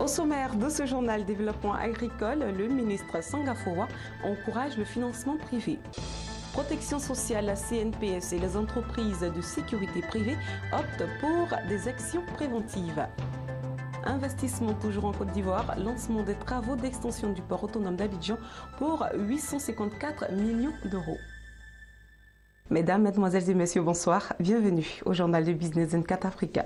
Au sommaire de ce journal Développement agricole, le ministre Sangafowa encourage le financement privé. Protection sociale, la CNPS et les entreprises de sécurité privée optent pour des actions préventives. Investissement toujours en Côte d'Ivoire, lancement des travaux d'extension du port autonome d'Abidjan pour 854 millions d'euros. Mesdames, Mesdemoiselles et Messieurs, bonsoir. Bienvenue au journal de Business 24 Africa.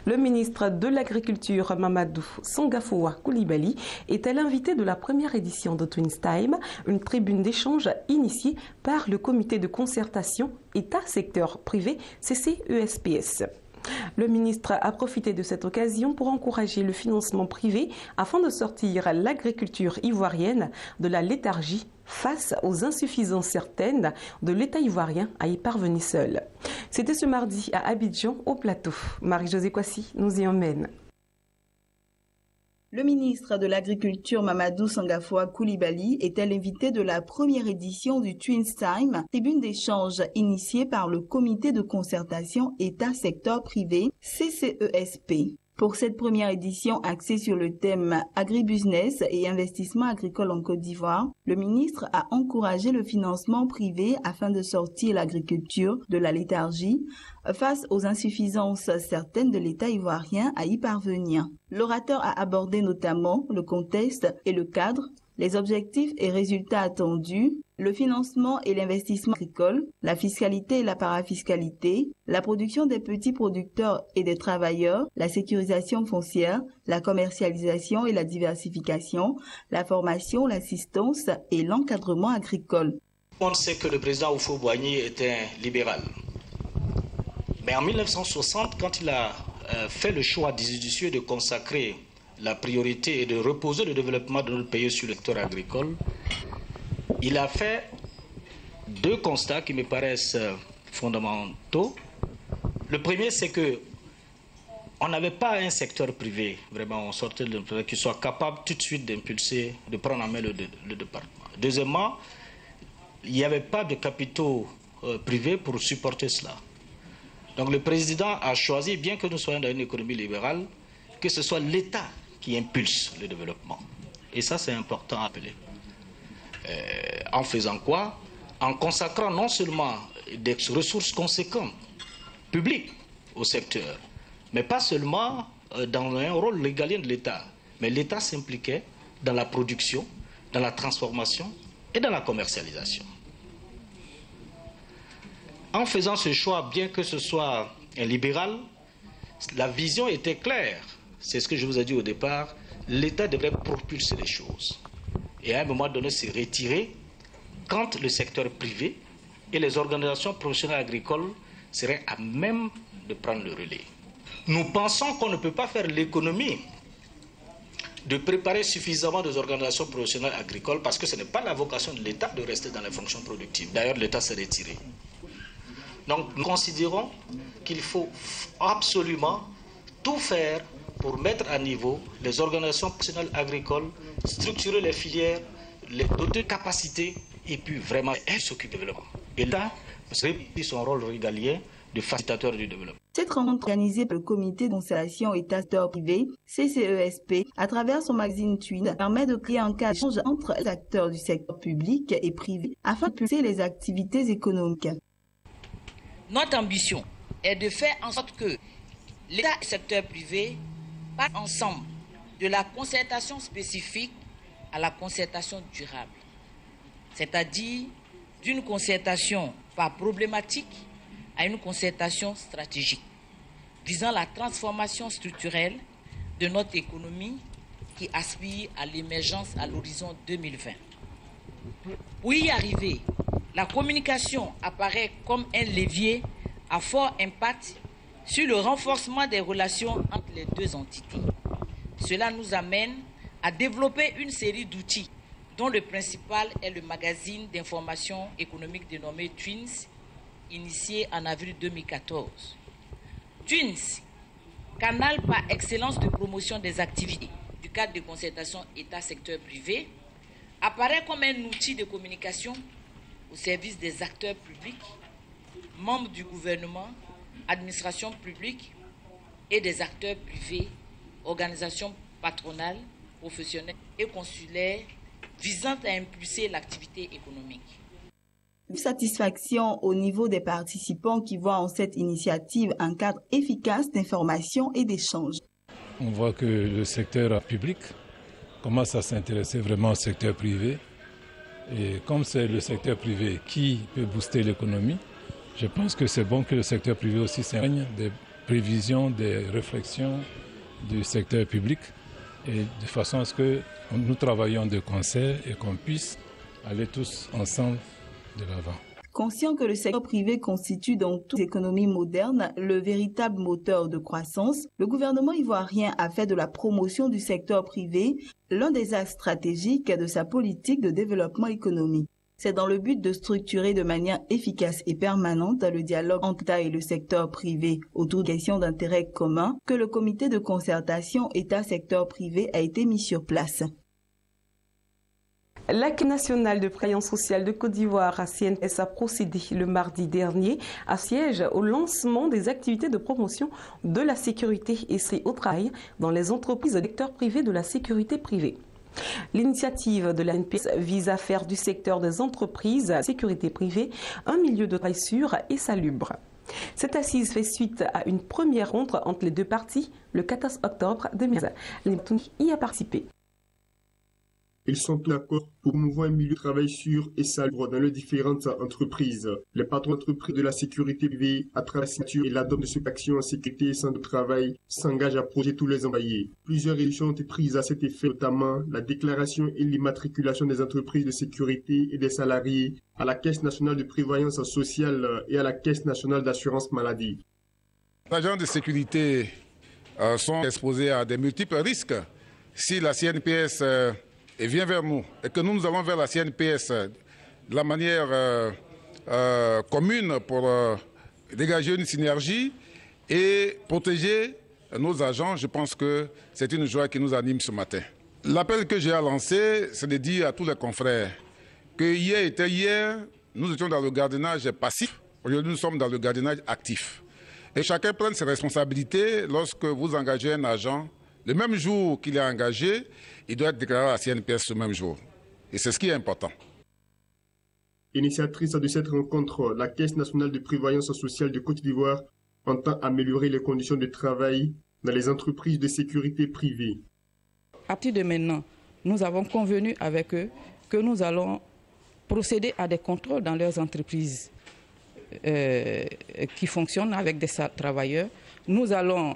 Le ministre de l'Agriculture, Mamadou Sangafowa Coulibaly, était l'invité de la première édition de Twins Time, une tribune d'échange initiée par le comité de concertation État-secteur privé CCESPS. Le ministre a profité de cette occasion pour encourager le financement privé afin de sortir l'agriculture ivoirienne de la léthargie face aux insuffisances certaines de l'État ivoirien à y parvenir seul. C'était ce mardi à Abidjan, au plateau. Marie-Josée Kwasi nous y emmène. Le ministre de l'Agriculture Mamadou Sangafowa Coulibaly était l'invité de la première édition du Twins Time, tribune d'échange initiée par le comité de concertation État-secteur privé CCESP. Pour cette première édition axée sur le thème agribusiness et investissement agricole en Côte d'Ivoire, le ministre a encouragé le financement privé afin de sortir l'agriculture de la léthargie face aux insuffisances certaines de l'État ivoirien à y parvenir. L'orateur a abordé notamment le contexte et le cadre, les objectifs et résultats attendus, le financement et l'investissement agricole, la fiscalité et la parafiscalité, la production des petits producteurs et des travailleurs, la sécurisation foncière, la commercialisation et la diversification, la formation, l'assistance et l'encadrement agricole. On sait que le président Houphouët-Boigny était un libéral. Mais en 1960, quand il a fait le choix judicieux de consacrer la priorité et de reposer le développement de notre pays sur le secteur agricole, il a fait deux constats qui me paraissent fondamentaux. Le premier, c'est que on n'avait pas un secteur privé, vraiment, on sortait de privé qui soit capable tout de suite d'impulser, de prendre en main le département. Deuxièmement, il n'y avait pas de capitaux privés pour supporter cela. Donc le président a choisi, bien que nous soyons dans une économie libérale, que ce soit l'État qui impulse le développement. Et ça, c'est important à appeler. En faisant quoi? En consacrant non seulement des ressources conséquentes, publiques, au secteur, mais pas seulement dans un rôle régalien de l'État. Mais l'État s'impliquait dans la production, dans la transformation et dans la commercialisation. En faisant ce choix, bien que ce soit un libéral, la vision était claire. C'est ce que je vous ai dit au départ, l'État devrait propulser les choses. Et à un moment donné, se retirer quand le secteur privé et les organisations professionnelles agricoles seraient à même de prendre le relais. Nous pensons qu'on ne peut pas faire l'économie de préparer suffisamment des organisations professionnelles agricoles parce que ce n'est pas la vocation de l'État de rester dans les fonctions productives. D'ailleurs, l'État s'est retiré. Donc, nous considérons qu'il faut absolument tout faire pour mettre à niveau les organisations professionnelles agricoles, structurer les filières, les doter de capacités et puis vraiment s'occuper du développement. Et là, remplit son rôle régalien de facilitateur du développement. Cette rencontre organisée par le comité de concertation État-secteur privé, CCESP, à travers son magazine Twin, permet de créer un cadre d'échange entre les acteurs du secteur public et privé afin de pousser les activités économiques. Notre ambition est de faire en sorte que l'État et le secteur privé partent ensemble de la concertation spécifique à la concertation durable, c'est-à-dire d'une concertation par problématique à une concertation stratégique, visant la transformation structurelle de notre économie qui aspire à l'émergence à l'horizon 2020. Pour y arriver, la communication apparaît comme un levier à fort impact sur le renforcement des relations entre les deux entités. Cela nous amène à développer une série d'outils dont le principal est le magazine d'information économique dénommé Twins, initié en avril 2014. Twins, canal par excellence de promotion des activités du cadre de concertation État-secteur privé, apparaît comme un outil de communication au service des acteurs publics, membres du gouvernement, administration publique et des acteurs privés organisations patronales, professionnelles et consulaires visant à impulser l'activité économique. Satisfaction au niveau des participants qui voient en cette initiative un cadre efficace d'information et d'échange. On voit que le secteur public commence à s'intéresser vraiment au secteur privé. Et comme c'est le secteur privé qui peut booster l'économie, je pense que c'est bon que le secteur privé aussi s'imprègne des prévisions, des réflexions du secteur public, et de façon à ce que nous travaillions de concert et qu'on puisse aller tous ensemble de l'avant. Conscient que le secteur privé constitue dans toute économie moderne le véritable moteur de croissance, le gouvernement ivoirien a fait de la promotion du secteur privé l'un des axes stratégiques de sa politique de développement économique. C'est dans le but de structurer de manière efficace et permanente le dialogue entre l'État et le secteur privé autour de questions d'intérêt commun que le comité de concertation État-secteur privé a été mis sur place. La Caisse nationale de prévoyance sociale de Côte d'Ivoire, CNPS, a procédé le mardi dernier à siège au lancement des activités de promotion de la sécurité et au travail dans les entreprises du secteur privé de la sécurité privée. L'initiative de la CNPS vise à faire du secteur des entreprises de sécurité privée un milieu de travail sûr et salubre. Cette assise fait suite à une première rencontre entre les deux parties le 14 octobre 2015. L'État y a participé. Ils sont d'accord pour promouvoir un milieu de travail sûr et salubre dans les différentes entreprises. Les patrons d'entreprises de la sécurité privée, à travers la signature et l'adoption de cette action en sécurité et santé de travail, s'engagent à protéger tous les employés. Plusieurs résolutions ont été prises à cet effet, notamment la déclaration et l'immatriculation des entreprises de sécurité et des salariés à la Caisse nationale de prévoyance sociale et à la Caisse nationale d'assurance maladie. Les agents de sécurité sont exposés à de multiples risques. Si la CNPS et vient vers nous, et que nous allons vers la CNPS de la manière commune pour dégager une synergie et protéger nos agents, je pense que c'est une joie qui nous anime ce matin. L'appel que j'ai à lancer, c'est de dire à tous les confrères que hier, nous étions dans le gardiennage passif, aujourd'hui nous sommes dans le gardiennage actif. Et chacun prenne ses responsabilités lorsque vous engagez un agent. Le même jour qu'il est engagé, il doit être déclaré à la CNPS ce même jour. Et c'est ce qui est important. Initiatrice de cette rencontre, la Caisse nationale de prévoyance sociale de Côte d'Ivoire entend améliorer les conditions de travail dans les entreprises de sécurité privée. À partir de maintenant, nous avons convenu avec eux que nous allons procéder à des contrôles dans leurs entreprises qui fonctionnent avec des travailleurs. Nous allons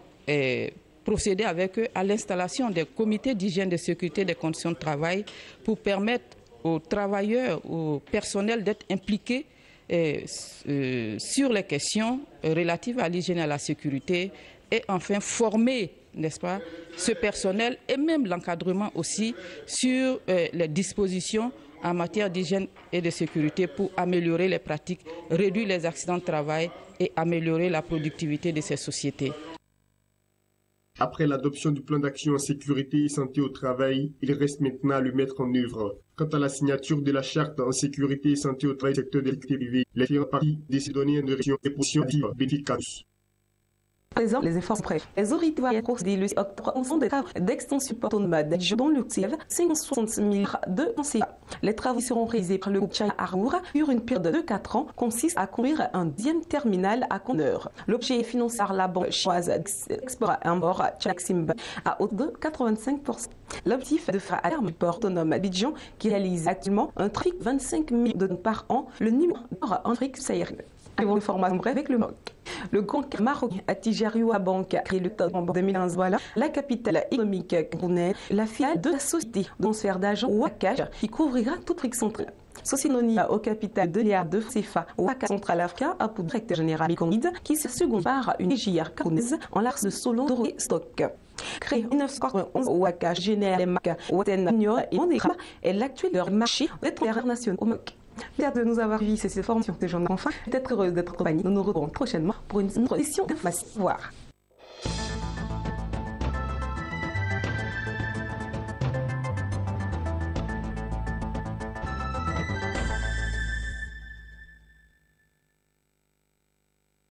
procéder avec eux à l'installation des comités d'hygiène de sécurité des conditions de travail pour permettre aux travailleurs, au personnel d'être impliqués sur les questions relatives à l'hygiène et à la sécurité et enfin former, n'est-ce pas, ce personnel et même l'encadrement aussi sur les dispositions en matière d'hygiène et de sécurité pour améliorer les pratiques, réduire les accidents de travail et améliorer la productivité de ces sociétés. Après l'adoption du plan d'action en sécurité et santé au travail, il reste maintenant à le mettre en œuvre. Quant à la signature de la charte en sécurité et santé au travail du secteur de l'activité privée, les différentes parties décident de donner une direction et position efficace. Par exemple, les efforts prêts. Les autorités vont procéder le 6 octobre en fond des travaux d'extension autonome dont le CIEV 560 milliards de CA. Les travaux seront réalisés par le groupe China Armour sur une période de 4 ans, consiste à construire un 10e terminal à Condor. L'objet est financé par la banque chinoise Export Import China à hauteur de 85%. L'objectif est de faire à terme le port autonome d'Abidjan qui réalise actuellement un trafic de 25 000 tonnes par an, le numéro en Afrique subsaharienne. De formation bref avec le MOC. Le grand marocain Attijariwa Bank a créé le octobre 2015. Voilà la capitale économique camerounaise, la filiale de la société de transfert d'argent Wakash qui couvrira toute l'Afrique centrale. Société au capital de l'IA de CFA Wakash Central Africa a pour directeur général Bicomide qui se seconde par une JR camerounaise en l'arche de Solon Doré Stock. Créé en 1991, Wakash génère les marques Waten Union et Monera est l'actuel marché des transferts nationaux au MOC. Merci de nous avoir suivis ces formations de journée. Enfin, peut-être heureuse d'être accompagnée. Nous nous retrouvons prochainement pour une autre session d'information. Au revoir.